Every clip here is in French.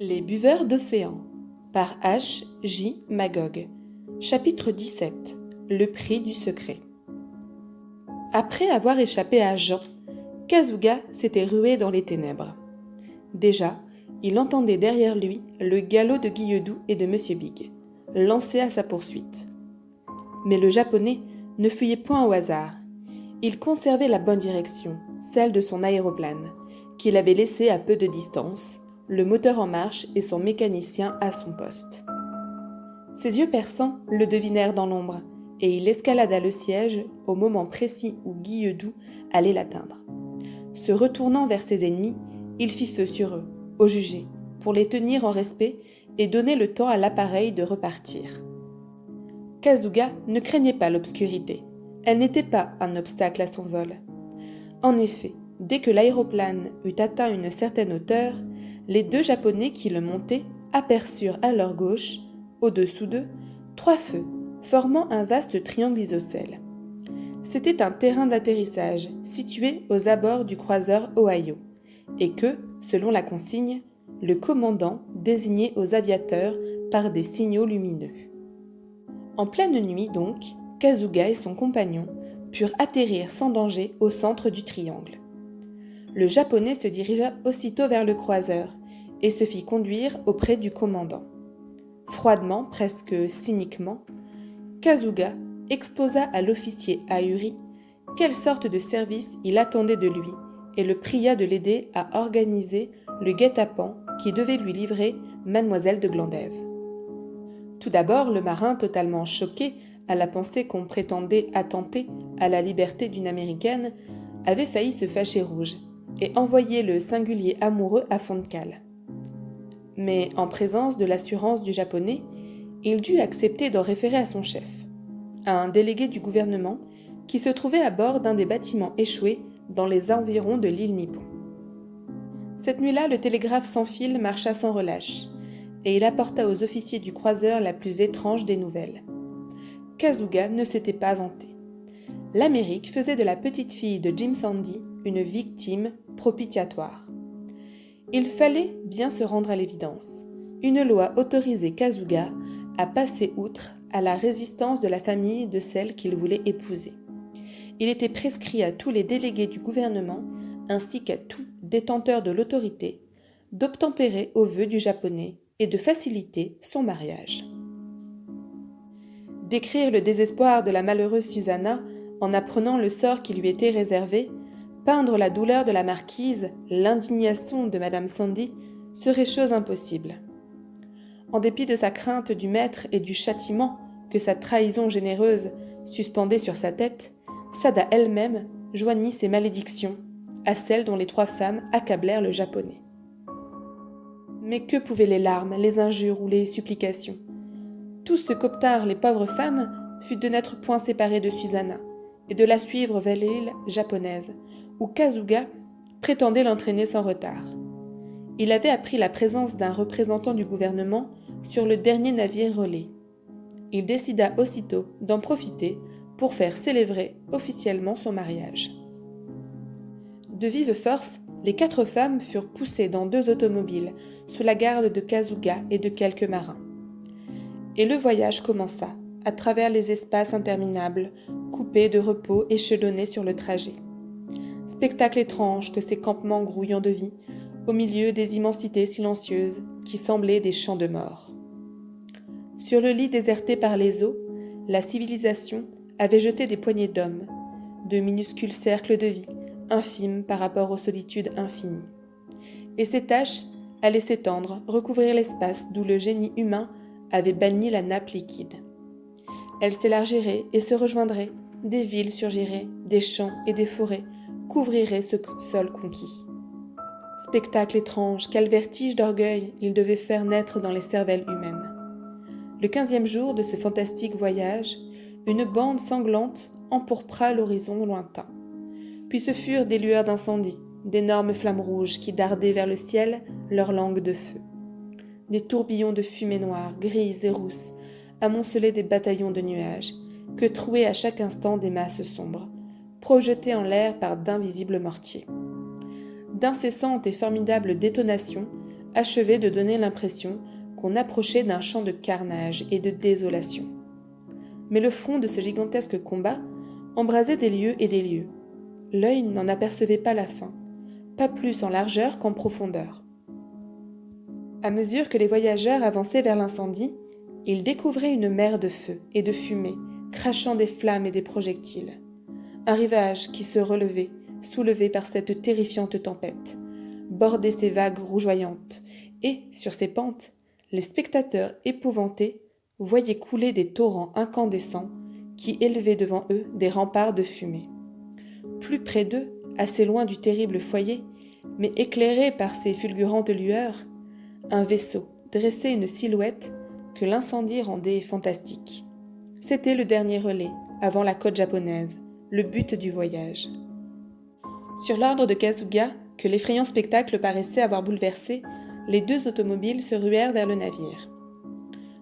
Les buveurs d'océan par H. J. Magog. Chapitre 17. Le prix du secret. Après avoir échappé à Jean, Kasuga s'était rué dans les ténèbres. Déjà, il entendait derrière lui le galop de Guilledou et de Monsieur Big, lancé à sa poursuite. Mais le japonais ne fuyait point au hasard. Il conservait la bonne direction, celle de son aéroplane, qu'il avait laissé à peu de distance, le moteur en marche et son mécanicien à son poste. Ses yeux perçants le devinèrent dans l'ombre, et il escalada le siège au moment précis où Guilledou allait l'atteindre. Se retournant vers ses ennemis, il fit feu sur eux, au jugé, pour les tenir en respect et donner le temps à l'appareil de repartir. Kasuga ne craignait pas l'obscurité. Elle n'était pas un obstacle à son vol. En effet, dès que l'aéroplane eut atteint une certaine hauteur, les deux Japonais qui le montaient aperçurent à leur gauche, au-dessous d'eux, 3 feux, formant un vaste triangle isocèle. C'était un terrain d'atterrissage situé aux abords du croiseur Ohio, et que, selon la consigne, le commandant désignait aux aviateurs par des signaux lumineux. En pleine nuit donc, Kasuga et son compagnon purent atterrir sans danger au centre du triangle. Le japonais se dirigea aussitôt vers le croiseur et se fit conduire auprès du commandant. Froidement, presque cyniquement, Kasuga exposa à l'officier ahuri quelle sorte de service il attendait de lui et le pria de l'aider à organiser le guet-apens qui devait lui livrer Mademoiselle de Glandève. Tout d'abord, le marin, totalement choqué à la pensée qu'on prétendait attenter à la liberté d'une Américaine, avait failli se fâcher rouge et envoyer le singulier amoureux à fond de cale. Mais en présence de l'assurance du japonais, il dut accepter d'en référer à son chef, à un délégué du gouvernement qui se trouvait à bord d'un des bâtiments échoués dans les environs de l'île Nippon. Cette nuit-là, le télégraphe sans fil marcha sans relâche, et il apporta aux officiers du croiseur la plus étrange des nouvelles. Kasuga ne s'était pas vanté. L'Amérique faisait de la petite fille de Jim Sandy une victime propitiatoire. Il fallait bien se rendre à l'évidence. Une loi autorisait Kasuga à passer outre à la résistance de la famille de celle qu'il voulait épouser. Il était prescrit à tous les délégués du gouvernement, ainsi qu'à tout détenteur de l'autorité, d'obtempérer aux vœux du japonais et de faciliter son mariage. Décrire le désespoir de la malheureuse Susanna en apprenant le sort qui lui était réservé, peindre la douleur de la marquise, l'indignation de Madame Sandy, serait chose impossible. En dépit de sa crainte du maître et du châtiment que sa trahison généreuse suspendait sur sa tête, Sada elle-même joignit ses malédictions à celles dont les 3 femmes accablèrent le japonais. Mais que pouvaient les larmes, les injures ou les supplications ? Tout ce qu'obtinrent les pauvres femmes fut de n'être point séparées de Susanna et de la suivre vers l'île japonaise, où Kasuga prétendait l'entraîner sans retard. Il avait appris la présence d'un représentant du gouvernement sur le dernier navire relais. Il décida aussitôt d'en profiter pour faire célébrer officiellement son mariage. De vive force, les 4 femmes furent poussées dans 2 automobiles sous la garde de Kasuga et de quelques marins. Et le voyage commença, à travers les espaces interminables, coupés de repos échelonnés sur le trajet. Spectacle étrange que ces campements grouillants de vie, au milieu des immensités silencieuses qui semblaient des champs de mort. Sur le lit déserté par les eaux, la civilisation avait jeté des poignées d'hommes, de minuscules cercles de vie, infimes par rapport aux solitudes infinies. Et ces taches allaient s'étendre, recouvrir l'espace d'où le génie humain avait banni la nappe liquide. Elles s'élargiraient et se rejoindraient, des villes surgiraient, des champs et des forêts couvriraient ce sol conquis. Spectacle étrange, quel vertige d'orgueil il devait faire naître dans les cervelles humaines. Le 15e jour de ce fantastique voyage, une bande sanglante empourpra l'horizon lointain. Puis ce furent des lueurs d'incendie, d'énormes flammes rouges qui dardaient vers le ciel leurs langues de feu. Des tourbillons de fumée noire, grise et rousse, amoncelaient des bataillons de nuages, que trouaient à chaque instant des masses sombres, projetées en l'air par d'invisibles mortiers. D'incessantes et formidables détonations achevait de donner l'impression qu'on approchait d'un champ de carnage et de désolation. Mais le front de ce gigantesque combat embrasait des lieues et des lieues. L'œil n'en apercevait pas la fin, pas plus en largeur qu'en profondeur. À mesure que les voyageurs avançaient vers l'incendie, ils découvraient une mer de feu et de fumée, crachant des flammes et des projectiles. Un rivage qui se relevait, soulevé par cette terrifiante tempête, bordait ces vagues rougeoyantes, et, sur ces pentes, les spectateurs épouvantés voyaient couler des torrents incandescents qui élevaient devant eux des remparts de fumée. Plus près d'eux, assez loin du terrible foyer, mais éclairé par ces fulgurantes lueurs, un vaisseau dressait une silhouette que l'incendie rendait fantastique. C'était le dernier relais, avant la côte japonaise, le but du voyage. Sur l'ordre de Kasuga, que l'effrayant spectacle paraissait avoir bouleversé, les deux automobiles se ruèrent vers le navire.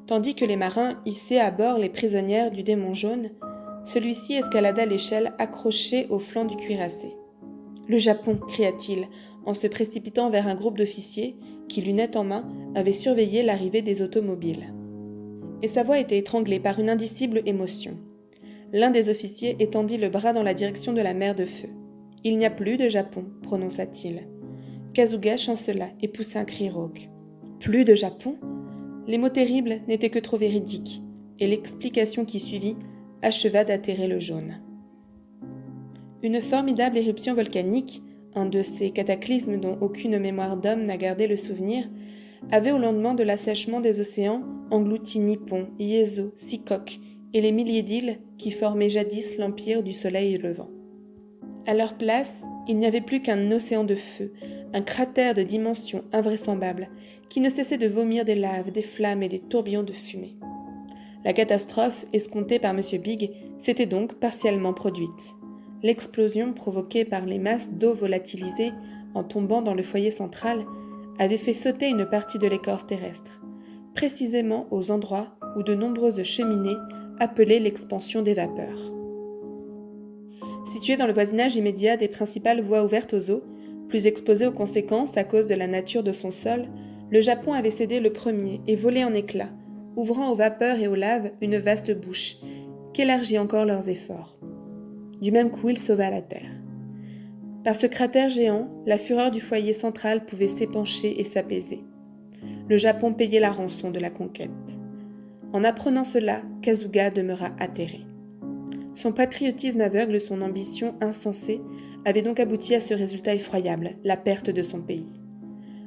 Tandis que les marins hissaient à bord les prisonnières du démon jaune, celui-ci escalada l'échelle accrochée au flanc du cuirassé. « Le Japon !» cria-t-il, en se précipitant vers un groupe d'officiers qui, lunettes en main, avaient surveillé l'arrivée des automobiles. Et sa voix était étranglée par une indicible émotion. L'un des officiers étendit le bras dans la direction de la mer de feu. « Il n'y a plus de Japon !» prononça-t-il. Kasuga chancela et poussa un cri rauque. « Plus de Japon ?» Les mots terribles n'étaient que trop véridiques, et l'explication qui suivit acheva d'atterrer le jaune. Une formidable éruption volcanique, un de ces cataclysmes dont aucune mémoire d'homme n'a gardé le souvenir, avait au lendemain de l'assèchement des océans englouti Nippon, Iezo, Shikoku et les milliers d'îles qui formaient jadis l'empire du soleil levant. À leur place, il n'y avait plus qu'un océan de feu, un cratère de dimensions invraisemblables qui ne cessait de vomir des laves, des flammes et des tourbillons de fumée. La catastrophe escomptée par M. Big s'était donc partiellement produite. L'explosion provoquée par les masses d'eau volatilisées en tombant dans le foyer central avait fait sauter une partie de l'écorce terrestre, précisément aux endroits où de nombreuses cheminées appelaient l'expansion des vapeurs. Situé dans le voisinage immédiat des principales voies ouvertes aux eaux, plus exposé aux conséquences à cause de la nature de son sol, le Japon avait cédé le premier et volé en éclats, ouvrant aux vapeurs et aux laves une vaste bouche, qu'élargit encore leurs efforts. Du même coup, il sauva la terre. Par ce cratère géant, la fureur du foyer central pouvait s'épancher et s'apaiser. Le Japon payait la rançon de la conquête. En apprenant cela, Kasuga demeura atterré. Son patriotisme aveugle, son ambition insensée, avaient donc abouti à ce résultat effroyable, la perte de son pays.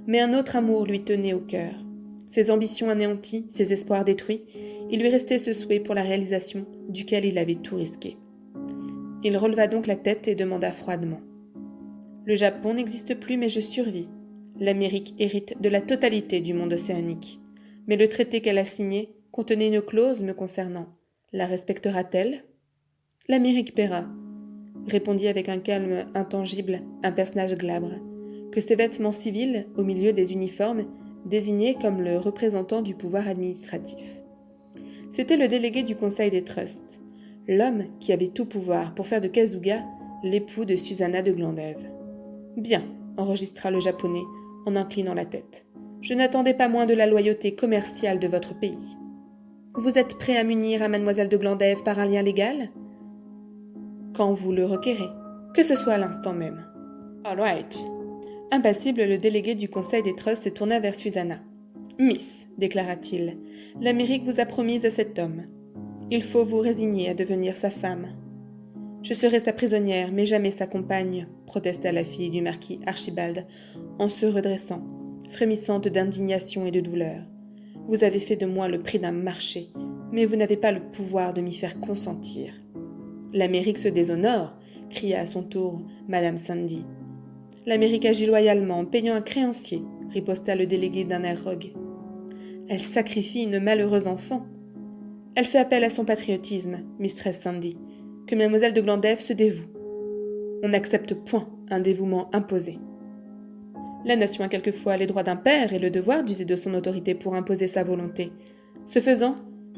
Mais un autre amour lui tenait au cœur. Ses ambitions anéanties, ses espoirs détruits, il lui restait ce souhait pour la réalisation duquel il avait tout risqué. Il releva donc la tête et demanda froidement. « Le Japon n'existe plus, mais je survis. L'Amérique hérite de la totalité du monde océanique. Mais le traité qu'elle a signé contenait une clause me concernant. La respectera-t-elle ? L'Amérique paiera, répondit avec un calme intangible un personnage glabre, que ses vêtements civils, au milieu des uniformes, désignaient comme le représentant du pouvoir administratif. C'était le délégué du Conseil des Trusts, l'homme qui avait tout pouvoir pour faire de Kasuga l'époux de Susanna de Glandève. « Bien, » enregistra le japonais en inclinant la tête. « Je n'attendais pas moins de la loyauté commerciale de votre pays. Vous êtes prêt à m'unir à mademoiselle de Glandève par un lien légal ? Quand vous le requérez, que ce soit à l'instant même. »« All right. » Impassible, le délégué du Conseil des Trusts se tourna vers Susanna. « Miss, déclara-t-il, l'Amérique vous a promise à cet homme. Il faut vous résigner à devenir sa femme. »« Je serai sa prisonnière, mais jamais sa compagne, » protesta la fille du marquis Archibald, en se redressant, frémissante d'indignation et de douleur. « Vous avez fait de moi le prix d'un marché, mais vous n'avez pas le pouvoir de m'y faire consentir. »« L'Amérique se déshonore, » cria à son tour Madame Sandy. « L'Amérique agit loyalement en payant un créancier, » riposta le délégué d'un air rogue. « Elle sacrifie une malheureuse enfant. Elle fait appel à son patriotisme, Mistress Sandy, que Mademoiselle de Glandève se dévoue. On n'accepte point un dévouement imposé. La nation a quelquefois les droits d'un père et le devoir d'user de son autorité pour imposer sa volonté. Ce faisant,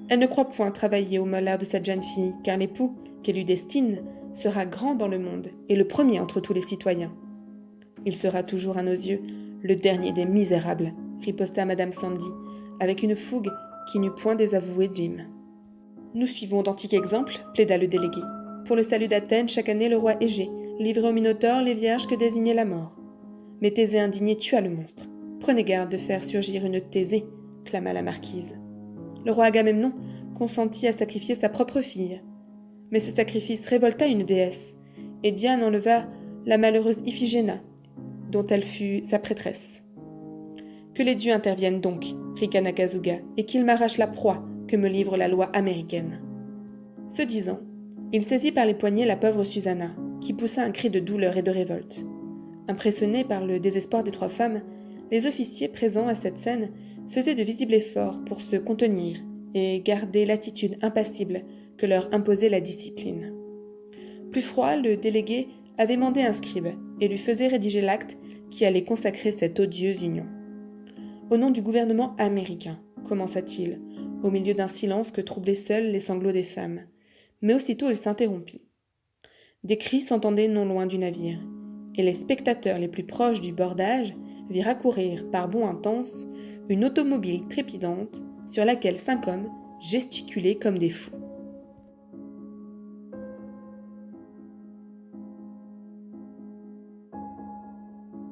elle ne croit point travailler au malheur de cette jeune fille, car l'époux qu'elle lui destine sera grand dans le monde et le premier entre tous les citoyens. Il sera toujours à nos yeux le dernier des misérables riposta Madame Sandy, avec une fougue qui n'eut point désavoué Jim. Nous suivons d'antiques exemples, plaida le délégué. Pour le salut d'Athènes, chaque année le roi Égée livrait au Minotaure les vierges que désignait la mort. Mais Thésée indigné tua le monstre. Prenez garde de faire surgir une Thésée, clama la marquise. Le roi Agamemnon consentit à sacrifier sa propre fille. Mais ce sacrifice révolta une déesse, et Diane enleva la malheureuse Iphigéna, dont elle fut sa prêtresse. Que les dieux interviennent donc, ricana Kazuga, et qu'ils m'arrachent la proie que me livre la loi américaine. Ce disant, il saisit par les poignets la pauvre Susanna, qui poussa un cri de douleur et de révolte. Impressionnés par le désespoir des trois femmes, les officiers présents à cette scène faisaient de visibles efforts pour se contenir et garder l'attitude impassible que leur imposait la discipline. Plus froid, le délégué avait mandé un scribe et lui faisait rédiger l'acte qui allait consacrer cette odieuse union. Au nom du gouvernement américain, commença-t-il, au milieu d'un silence que troublaient seuls les sanglots des femmes. Mais aussitôt il s'interrompit. Des cris s'entendaient non loin du navire, et les spectateurs les plus proches du bordage virent accourir par bonds intenses une automobile trépidante sur laquelle 5 hommes gesticulaient comme des fous.